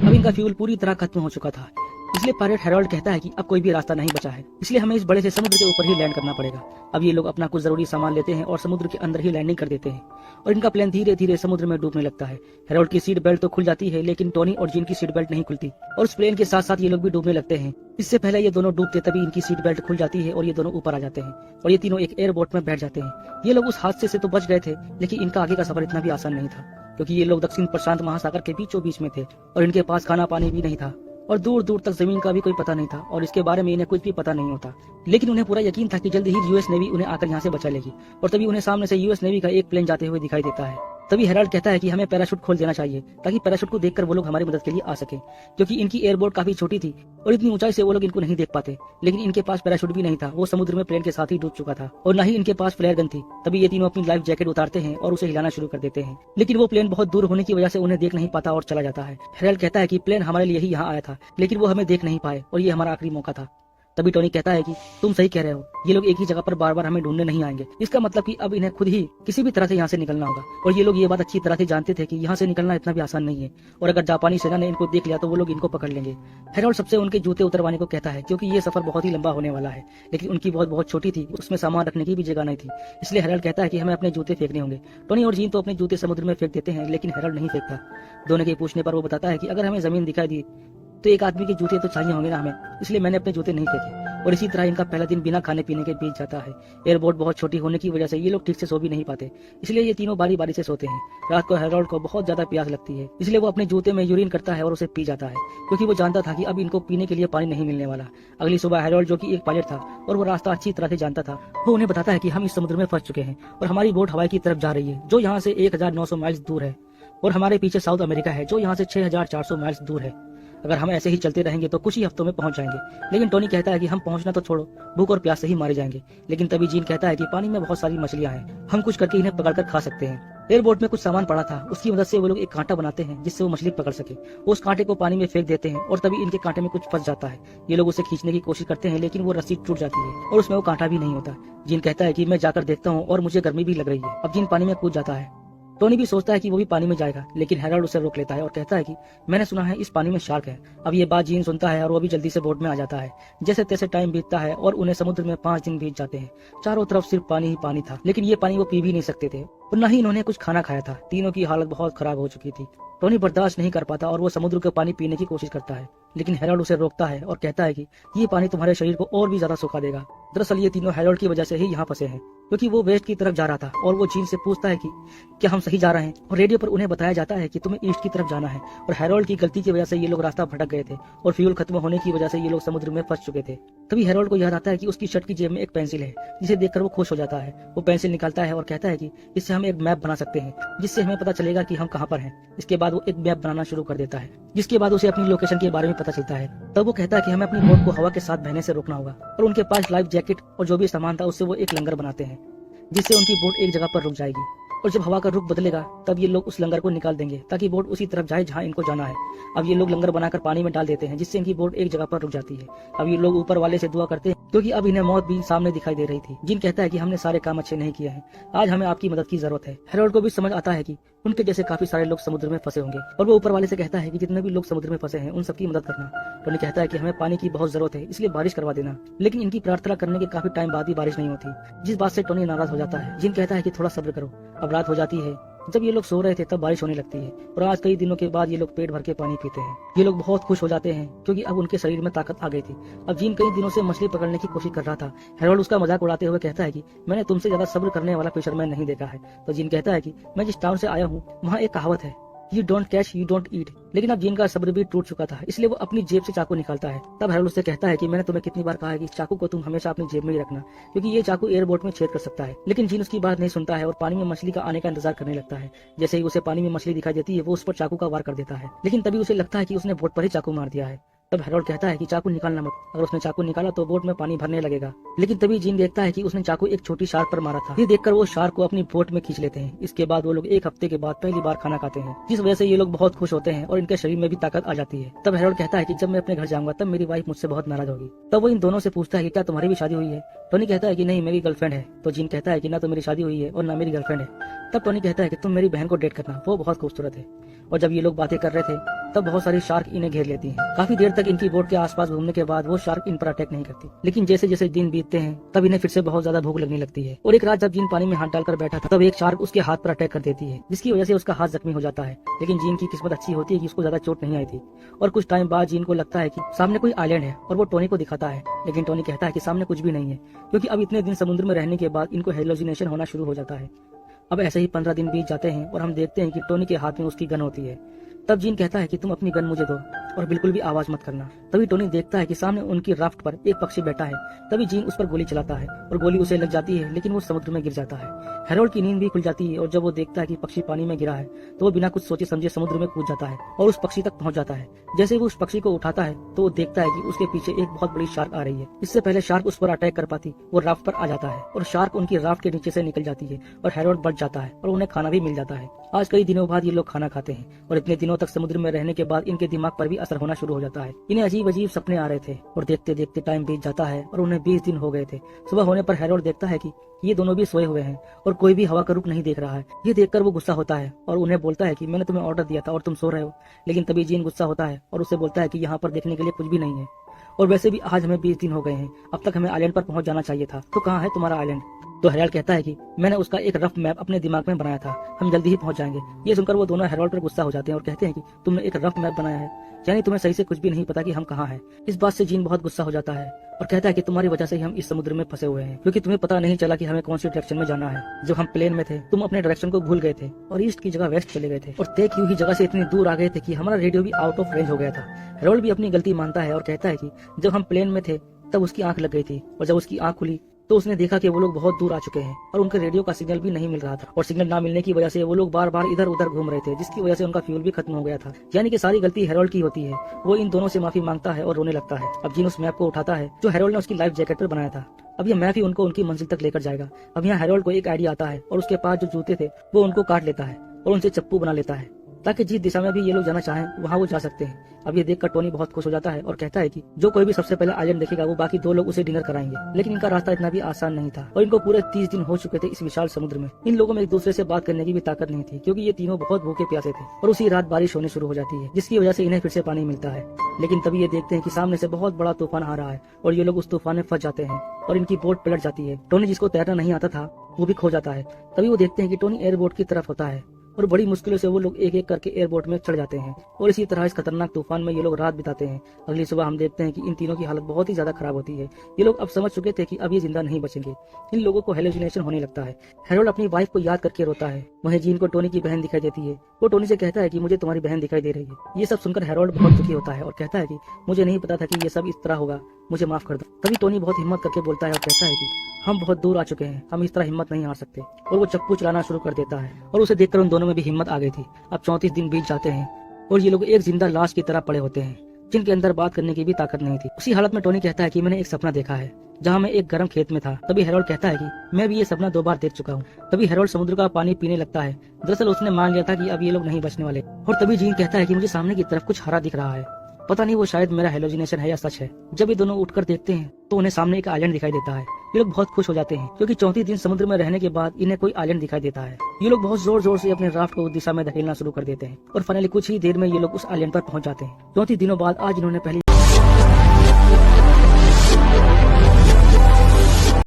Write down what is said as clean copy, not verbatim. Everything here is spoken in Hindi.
अब इनका फ्यूल पूरी तरह खत्म हो चुका था। इसलिए पायलट हैरोल्ड कहता है कि अब कोई भी रास्ता नहीं बचा है, इसलिए हमें इस बड़े से समुद्र के ऊपर ही लैंड करना पड़ेगा। अब ये लोग अपना कुछ जरूरी सामान लेते हैं और समुद्र के अंदर ही लैंडिंग कर देते हैं और इनका प्लेन धीरे धीरे समुद्र में डूबने लगता है। हैरोल्ड की सीट बेल्ट तो खुल जाती है, लेकिन टोनी और जीन की सीट बेल्ट नहीं खुलती और उस प्लेन के साथ साथ ये लोग भी डूबने लगते हैं। इससे पहले ये दोनों डूबते तभी इनकी सीट बेल्ट खुल जाती है और ये दोनों ऊपर आ जाते हैं और ये तीनों एक एयरबोट में बैठ जाते हैं। ये लोग उस हादसे से तो बच गए थे, लेकिन इनका आगे का सफर इतना भी आसान नहीं था, क्योंकि ये लोग दक्षिण प्रशांत महासागर के बीचों बीच में थे और इनके पास खाना पानी भी नहीं था और दूर दूर तक जमीन का भी कोई पता नहीं था और इसके बारे में इन्हें कुछ भी पता नहीं होता। लेकिन उन्हें पूरा यकीन था कि जल्द ही यूएस नेवी उन्हें आकर यहाँ से बचा लेगी और तभी उन्हें सामने से यूएस नेवी का एक प्लेन जाते हुए दिखाई देता है। तभी हेराल्ड कहता है कि हमें पैराशूट खोल देना चाहिए ताकि पैराशूट को देखकर वो लोग हमारी मदद के लिए आ सके, क्योंकि इनकी एयरबोट काफी छोटी थी और इतनी ऊंचाई से वो लोग इनको नहीं देख पाते। लेकिन इनके पास पैराशूट भी नहीं था, वो समुद्र में प्लेन के साथ ही डूब चुका था और न ही इनके पास फ्लेयर गन थी। तभी ये तीनों अपनी लाइफ जैकेट उतारते हैं और उसे हिलाना शुरू कर देते हैं, लेकिन वो प्लेन बहुत दूर होने की वजह से उन्हें देख नहीं पाता और चला जाता है। हेराल्ड कहता है कि प्लेन हमारे लिए ही यहाँ आया था, लेकिन वो हमें देख नहीं पाए और ये हमारा आखिरी मौका था। तभी टोनी कहता है कि तुम सही कह रहे हो, ये लोग एक ही जगह पर बार बार हमें ढूंढने नहीं आएंगे। इसका मतलब कि अब इन्हें खुद ही किसी भी तरह से यहाँ से निकलना होगा और ये लोग ये बात अच्छी तरह से जानते थे कि यहाँ से निकलना इतना भी आसान नहीं है और अगर जापानी सेना ने इनको देख लिया तो वो लोग इनको पकड़ लेंगे। हेरोल्ड सबसे उनके जूते उतरवाने को कहता है, क्योंकि ये सफर बहुत ही लंबा होने वाला है, लेकिन उनकी बहुत छोटी थी, उसमें सामान रखने की भी जगह नहीं थी। इसलिए हेरोल्ड कहता है कि हमें अपने जूते फेंकने होंगे। टोनी और जीन तो अपने जूते समुद्र में फेंक देते हैं, लेकिन हेरोल्ड नहीं फेंकता। दोनों के पूछने पर वो बताता है कि अगर हमें जमीन दिखाई दी तो एक आदमी के जूते तो चाहिए होंगे ना हमें, इसलिए मैंने अपने जूते नहीं फेंके। और इसी तरह इनका पहला दिन बिना खाने पीने के बीत जाता है। एयरबोट बहुत छोटी होने की वजह से ये लोग ठीक से सो भी नहीं पाते, इसलिए ये तीनों बारी बारी से सोते हैं। रात को हेरोल्ड को बहुत ज्यादा प्यास लगती है, इसलिए वो अपने जूते में यूरिन करता है और उसे पी जाता है, क्योंकि वो जानता था कि अब इनको पीने के लिए पानी नहीं मिलने वाला। अगली सुबह हेरोल्ड, जो कि एक पायलट था और वो रास्ता अच्छी तरह से जानता था, वो उन्हें बताता है कि हम इस समुद्र में फंस चुके हैं और हमारी बोट हवाई की तरफ जा रही है, जो यहाँ से 1900 माइल्स दूर है और हमारे पीछे साउथ अमेरिका है, जो यहाँ से 6400 माइल्स दूर है। अगर हम ऐसे ही चलते रहेंगे तो कुछ ही हफ्तों में पहुंच जाएंगे। लेकिन टोनी कहता है कि हम पहुंचना तो छोड़ो, भूख और प्यास से ही मारे जाएंगे। लेकिन तभी जीन कहता है कि पानी में बहुत सारी मछलियां हैं, हम कुछ करके इन्हें पकड़कर खा सकते हैं। एयरबोट में कुछ सामान पड़ा था, उसकी मदद से वो लोग एक कांटा बनाते हैं जिससे वो मछली पकड़ सके। वो उस कांटे को पानी में फेंक देते हैं और तभी इनके कांटे में कुछ फंस जाता है। ये लोग उसे खींचने की कोशिश करते हैं, लेकिन वो रस्सी टूट जाती है और उसमें वो कांटा भी नहीं होता। जीन कहता है कि मैं जाकर देखता हूँ और मुझे गर्मी भी लग रही है। अब जीन पानी में कूद जाता है। टोनी भी सोचता है कि वो भी पानी में जाएगा, लेकिन हेरोल्ड उसे रोक लेता है और कहता है कि मैंने सुना है इस पानी में शार्क है। अब ये बात जीन सुनता है और वो भी जल्दी से बोट में आ जाता है। जैसे तैसे टाइम बीतता है और उन्हें समुद्र में 5 दिन बीत जाते हैं। चारों तरफ सिर्फ पानी ही पानी था, लेकिन ये पानी वो पी भी नहीं सकते थे और न ही इन्होंने कुछ खाना खाया था। तीनों की हालत बहुत खराब हो चुकी थी। टोनी बर्दाश्त नहीं कर पाता और वो समुद्र का पानी पीने की कोशिश करता है, लेकिन हेरोल्ड उसे रोकता है और कहता है कि ये पानी तुम्हारे शरीर को और भी ज्यादा सुखा देगा। दरअसल ये तीनों हेरोल्ड की वजह से ही यहाँ फंसे हैं, क्योंकि वो वेस्ट की तरफ जा रहा था और वो जीन से पूछता है कि क्या हम सही जा रहे हैं, और रेडियो पर उन्हें बताया जाता है कि तुम्हें ईस्ट की तरफ जाना है। और हेरोल्ड की गलती की वजह से ये लोग रास्ता भटक गए थे और फ्यूल खत्म होने की वजह से ये लोग समुद्र में फंस चुके थे। तभी हेरोल्ड को याद आता है कि उसकी शर्ट की जेब में एक पेंसिल है, जिसे देखकर वो खुश हो जाता है। वो पेंसिल निकालता है और कहता है कि इससे हम एक मैप बना सकते हैं, जिससे हमें पता चलेगा कि हम कहाँ पर हैं। इसके बाद वो एक मैप बनाना शुरू कर देता है, जिसके बाद उसे अपनी लोकेशन के बारे में पता चलता है। तब वो कहता है कि हमें अपनी बोट को हवा के साथ बहने से रोकना होगा और उनके पास लाइफ जैकेट और जो भी सामान था उससे वो एक लंगर बनाते हैं, जिससे उनकी बोट एक जगह पर रुक जाएगी और जब हवा का रुख बदलेगा तब ये लोग उस लंगर को निकाल देंगे ताकि बोट उसी तरफ जाए जहाँ इनको जाना है। अब ये लोग लंगर बनाकर पानी में डाल देते हैं, जिससे इनकी बोट एक जगह पर रुक जाती है। अब ये लोग ऊपर वाले से दुआ करते हैं, क्योंकि अब इन्हें मौत भी सामने दिखाई दे रही थी। जिन कहता है कि हमने सारे काम अच्छे नहीं किए हैं, आज हमें आपकी मदद की जरूरत है। हेरोल्ड को भी समझ आता है कि उनके जैसे काफी सारे लोग समुद्र में फंसे होंगे और वो ऊपर वाले से कहता है कि जितने भी लोग समुद्र में फंसे हैं उन सबकी मदद करना। टोनी कहता है कि हमें पानी की बहुत जरूरत है, इसलिए बारिश करवा देना। लेकिन इनकी प्रार्थना करने के काफी टाइम बाद भी बारिश नहीं होती, जिस बात से टोनी नाराज हो जाता है। जिन कहता है कि थोड़ा सब्र करो। अब रात हो जाती है। जब ये लोग सो रहे थे तब बारिश होने लगती है और आज कई दिनों के बाद ये लोग पेट भर के पानी पीते हैं। ये लोग बहुत खुश हो जाते हैं, क्योंकि अब उनके शरीर में ताकत आ गई थी। अब जीन कई दिनों से मछली पकड़ने की कोशिश कर रहा था। हेरोल्ड उसका मजाक उड़ाते हुए कहता है कि मैंने तुमसे ज्यादा सब्र करने वाला फिशरमैन नहीं देखा है। तो जीन कहता है कि मैं जिस टाउन से आया हूँ वहाँ एक कहावत है, you don't catch you don't eat. लेकिन अब जीन का सब्र भी टूट चुका था, इसलिए वो अपनी जेब से चाकू निकालता है। तब हेरोल्ड उससे कहता है कि मैंने तुम्हें कितनी बार कहा है कि चाकू को तुम हमेशा अपनी जेब में ही रखना, क्योंकि ये चाकू एयरबोट में छेद कर सकता है। लेकिन जीन उसकी बात नहीं सुनता है और पानी में मछली का आने का इंतजार करने लगता है। जैसे ही उसे पानी में मछली दिखाई देती है वो उस पर चाकू का वार कर देता है, लेकिन तभी उसे लगता है कि उसने बोट पर ही चाकू मार दिया है। तब हेरोल्ड कहता है कि चाकू निकालना मत, अगर उसने चाकू निकाला तो बोट में पानी भरने लगेगा। लेकिन तभी जीन देखता है कि उसने चाकू एक छोटी शार्क पर मारा था। ये देखकर वो शार्क को अपनी बोट में खींच लेते हैं। इसके बाद वो लोग एक हफ्ते के बाद पहली बार खाना खाते हैं, जिस वजह से ये लोग बहुत खुश होते हैं और इनके शरीर में भी ताकत आ जाती है। तब हेरोल्ड कहता है कि जब मैं अपने घर जाऊंगा तब मेरी वाइफ मुझसे बहुत नाराज होगी। तब वो इन दोनों से पूछता है कि क्या तुम्हारी भी शादी हुई है। टोनी कहता है कि नहीं, मेरी गर्लफ्रेंड है। तो जीन कहता है कि ना तो मेरी शादी हुई है और ना मेरी गर्लफ्रेंड है। तब टोनी कहता है कि तुम मेरी बहन को डेट करना, वो बहुत खूबसूरत है। और जब ये लोग बातें कर रहे थे तब बहुत सारी शार्क इन्हें घेर लेती हैं। काफी देर तक इनकी बोट के आसपास घूमने के बाद वो शार्क इन पर अटैक नहीं करती, लेकिन जैसे जैसे दिन बीतते हैं तब इन्हें फिर से बहुत ज्यादा भूख लगने लगती है। और एक रात जब जीन पानी में हाथ डालकर बैठा था तब एक शार्क उसके हाथ पर अटैक कर देती है, जिसकी वजह से उसका हाथ जख्मी हो जाता है। लेकिन जीन की किस्मत अच्छी होती है कि उसको ज्यादा चोट नहीं आई थी। और कुछ टाइम बाद जीन को लगता है कि सामने कोई आइलैंड है और वो टोनी को दिखाता है, लेकिन टोनी कहता है कि सामने कुछ भी नहीं है, क्योंकि अब इतने दिन समुद्र में रहने के बाद इनको हेलोजिनेशन होना शुरू हो जाता है। अब ऐसे ही 15 दिन बीत जाते हैं और हम देखते हैं कि टोनी के हाथ में उसकी गन होती है। तब जीन कहता है कि तुम अपनी गन मुझे दो और बिल्कुल भी आवाज मत करना। तभी टोनी देखता है कि सामने उनकी राफ्ट पर एक पक्षी बैठा है। तभी जीन उस पर गोली चलाता है और गोली उसे लग जाती है, लेकिन वो समुद्र में गिर जाता है। हैरोल्ड की नींद भी खुल जाती है और जब वो देखता है कि पक्षी पानी में गिरा है तो वो बिना कुछ सोचे समझे समुद्र में कूद जाता है और उस पक्षी तक पहुंच जाता है। जैसे वो उस पक्षी को उठाता है तो वो देखता है कि उसके पीछे एक बहुत बड़ी शार्क आ रही है। इससे पहले शार्क उस पर अटैक कर पाती वो राफ्ट पर आ जाता है और शार्क उनकी राफ्ट के नीचे से निकल जाती है और हैरोल्ड बच जाता है और उन्हें खाना भी मिल जाता है। आज कई दिनों बाद ये लोग खाना खाते हैं और इतने दिनों तक समुद्र में रहने के बाद इनके दिमाग पर भी असर होना शुरू हो जाता है। इन्हें अजीब अजीब सपने आ रहे थे और देखते देखते टाइम बीत जाता है और उन्हें 20 दिन हो गए थे। सुबह होने पर हैरोल्ड देखता है कि ये दोनों भी सोए हुए हैं और कोई भी हवा का रुख नहीं देख रहा है। ये देखकर वो गुस्सा होता है और उन्हें बोलता है कि मैंने तुम्हें ऑर्डर दिया था और तुम सो रहे हो। लेकिन तभी जीन गुस्सा होता है और उससे बोलता है कि यहाँ पर देखने के लिए कुछ भी नहीं है और वैसे भी आज हमें 20 दिन हो गए हैं, अब तक हमें आइलैंड पर पहुंच जाना चाहिए था, तो कहाँ है तुम्हारा आइलैंड? तो हैरोल्ड कहता है कि मैंने उसका एक रफ मैप अपने दिमाग में बनाया था, हम जल्दी ही पहुंच जाएंगे। ये सुनकर वो दोनों हैरोल्ड पर गुस्सा हो जाते हैं और कहते हैं कि तुमने एक रफ मैप बनाया है, यानी तुम्हें सही से कुछ भी नहीं पता कि हम कहाँ हैं। इस बात से जीन बहुत गुस्सा हो जाता है और कहता है कि तुम्हारी वजह से ही हम इस समुद्र में फंसे हुए हैं, क्योंकि तुम्हें पता नहीं चला कि हमें कौन सी डायरेक्शन में जाना है। जब हम प्लेन में थे तुम अपने डायरेक्शन को भूल गए थे और ईस्ट की जगह वेस्ट चले गए थे और तय की हुई जगह से इतनी दूर आ गए थे कि हमारा रेडियो भी आउट ऑफ रेंज हो गया था। हैरोल्ड भी अपनी गलती मानता है और कहता है कि जब हम प्लेन में थे तब उसकी आंख लग गई थी और जब उसकी आंख खुली तो उसने देखा कि वो लोग बहुत दूर आ चुके हैं और उनके रेडियो का सिग्नल भी नहीं मिल रहा था और सिग्नल ना मिलने की वजह से वो लोग बार बार इधर उधर घूम रहे थे, जिसकी वजह से उनका फ्यूल भी खत्म हो गया था। यानी कि सारी गलती हैरोल्ड की होती है। वो इन दोनों से माफी मांगता है और रोने लगता है। अब जीन उस मैप को उठाता है जो हैरोल्ड ने उसकी लाइफ जैकेट पर बनाया था। अब ये मैप ही उनको उनकी मंजिल तक लेकर जाएगा। अब यहाँ हैरोल्ड को एक आइडिया आता है और उसके पास जो जूते थे वो उनको काट लेता है और उनसे चप्पू बना लेता है ताकि जिस दिशा में भी ये लोग जाना चाहें वहाँ वो जा सकते हैं। अब ये देखकर टोनी बहुत खुश हो जाता है और कहता है कि जो कोई भी सबसे पहले आइलैंड देखेगा वो बाकी 2 लोग उसे डिनर कराएंगे। लेकिन इनका रास्ता इतना भी आसान नहीं था और इनको पूरे 30 दिन हो चुके थे इस विशाल समुद्र में। इन लोगों में एक दूसरे से बात करने की भी ताकत नहीं थी, क्योंकि ये तीनों बहुत भूखे प्यासे थे और उसी रात बारिश होने शुरू हो जाती है, जिसकी वजह से इन्हें फिर से पानी मिलता है। लेकिन तभी ये देखते हैं कि सामने से बहुत बड़ा तूफान आ रहा है और ये लोग उस तूफान में फंस जाते हैं और इनकी बोट पलट जाती है। टोनी जिसको तैरना नहीं आता था वो भी खो जाता है। तभी वो देखते हैं कि टोनी एयरबोट की तरफ होता है और बड़ी मुश्किलों से वो लोग एक एक करके एयरपोर्ट में चढ़ जाते हैं और इसी तरह इस खतरनाक तूफान में ये लोग रात बिताते हैं। अगली सुबह हम देखते हैं कि इन तीनों की हालत बहुत ही ज्यादा खराब होती है। ये लोग अब समझ चुके थे कि अब ये जिंदा नहीं बचेंगे। इन लोगों को हेलुसिनेशन होने लगता है। हैरोल्ड अपनी वाइफ को याद करके रोता है। वहीं जीन को टोनी की बहन दिखाई देती है। वो टोनी से कहता है कि मुझे तुम्हारी बहन दिखाई दे रही है। ये सब सुनकर हैरोल्ड बहुत दुखी होता है और कहता है कि मुझे नहीं पता था कि ये सब इस तरह होगा, मुझे माफ कर दो। तभी टोनी बहुत हिम्मत करके बोलता है और कहता है कि हम बहुत दूर आ चुके हैं, हम इस तरह हिम्मत नहीं हार सकते, और वो चप्पू चलाना शुरू कर देता है और उसे देखकर उन दोनों में भी हिम्मत आ गई थी। अब 34 दिन बीत जाते हैं और ये लोग एक जिंदा लाश की तरह पड़े होते हैं जिनके अंदर बात करने की भी ताकत नहीं थी। उसी हालत में टोनी कहता है कि मैंने एक सपना देखा है जहाँ मैं एक गर्म खेत में था। तभी हैरोल्ड कहता है कि मैं भी ये सपना 2 बार देख चुका हूँ। तभी हैरोल्ड समुद्र का पानी पीने लगता है। दरअसल उसने मान लिया था कि अब ये लोग नहीं बचने वाले। और तभी जीन कहता है कि मुझे सामने की तरफ कुछ हरा दिख रहा है, पता नहीं वो शायद मेरा हेलोजिनेशन है या सच है। जब ये दोनों उठकर देखते हैं तो उन्हें सामने एक आइलैंड दिखाई देता है। ये लोग बहुत खुश हो जाते हैं क्योंकि 34 दिन समुद्र में रहने के बाद इन्हें कोई आइलैंड दिखाई देता है। ये लोग बहुत जोर जोर से अपने राफ्ट को उस दिशा में धकेलना शुरू कर देते हैं और फाइनली कुछ ही देर में ये लोग उस आइलैंड पर पहुंच जाते हैं। 34 दिनों बाद आज इन्होंने पहली